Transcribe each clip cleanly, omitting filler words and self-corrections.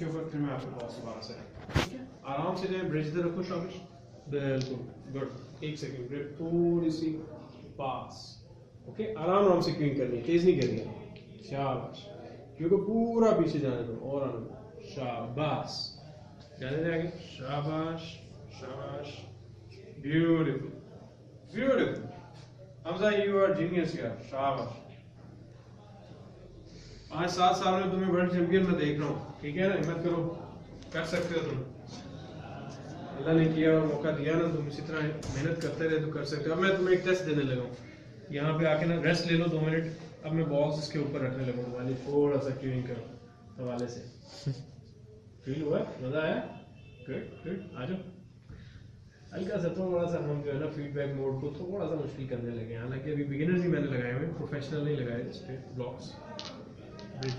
इसके ऊपर, फिर मैं आपको बॉक्स दोबारा से, ठीक है? आराम से जाए, ब्रिज इधर रखो शाबाश, बिल्कुल गुड। एक सेकंड, ग्रिप थोड़ी सी पास, ओके? आराम से क्विंग करनी है, तेज नहीं करनी है, शाबाश। क्योंकि पूरा पीछे जाने दो और आने दो, शाबाश, जाने दे आगे, शाबाश शाबाश, beautiful beautiful. Hamza you are genius यार, शाबाश। 5-7 साल में तुम्हें वर्ल्ड चैंपियन में देख रहा हूँ, ठीक है ना? हिम्मत करो, कर सकते हो तुम। अल्लाह ने किया और मौका दिया ना, तुम इसी तरह मेहनत करते रहे तो कर सकते हो। अब मैं तुम्हें एक टेस्ट देने लगा हूँ, यहाँ पे आके ना रेस्ट ले लो 2 मिनट। अब मैं बॉक्स इसके ऊपर रखने लगा हूँ, वाली थोड़ा सा क्यूइंग करो हवाले से। फील हुआ? मजा आया? गुड गुड, आ जाओ। हल्का सा थोड़ा सा हम जो है ना फीडबैक मोड को थोड़ा सा मुश्किल करने लगे हैं, हालांकि अभी बिगिनर्स ही मैंने लगाए हुए, प्रोफेशनल नहीं लगाए इस पे ब्लॉक्स।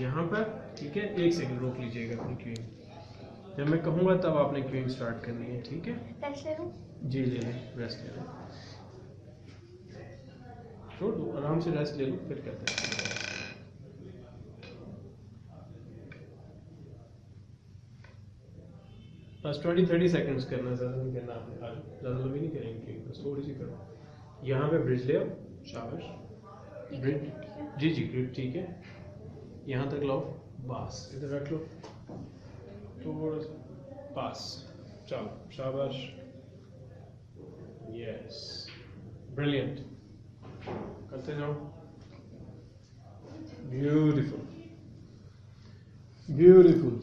यहाँ पर ठीक है, 1 सेकंड रोक लीजिएगा अपनी क्यूइंग। जब मैं कहूँगा तब आपने क्यूइंग स्टार्ट करनी है, ठीक है? रेस्ट ले लूं? जी ले लें, रेस्ट ले लें, छोड़ दो, आराम से रेस्ट ले लो, फिर करते हैं। बस 20-30 सेकंड्स करना, ज़्यादा नहीं करना आपने, ज़्यादा लंबी नहीं करेंगे, बस थोड़ी सी करो। यहाँ पे ब्रिज ले आओ, शाबाश, ब्रिज, जी जी ग्रिप ठीक है, यहाँ तक लाओ, बस इधर रख लो, थोड़ा सा पास, चलो शाबाश, यस, ब्रिलियंट, करते जाओ, ब्यूटीफुल ब्यूटीफुल।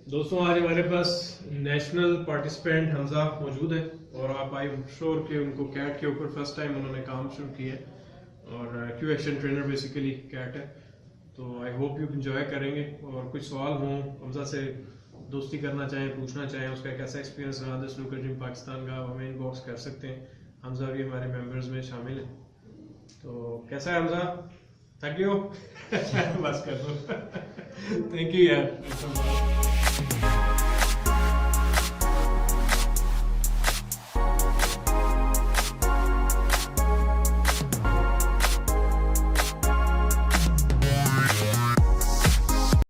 दोस्तों आज हमारे पास नेशनल पार्टिसिपेंट हमजा मौजूद है, और आप आई एम श्योर कि उनको कैट के ऊपर फर्स्ट टाइम उन्होंने काम शुरू किया है, और Q action trainer basically cat है। तो आई होप यू एंजॉय करेंगे, और कुछ सवाल हों, हमजा से दोस्ती करना चाहें, पूछना चाहें, उसका कैसा एक्सपीरियंस रहा द स्नूकर जिम पाकिस्तान का, हमें इनबॉक्स कर सकते हैं। हमजा भी हमारे मेंबर्स में शामिल है। तो कैसा है हमजा? Thank you. बस कर दो। थैंक यू यार।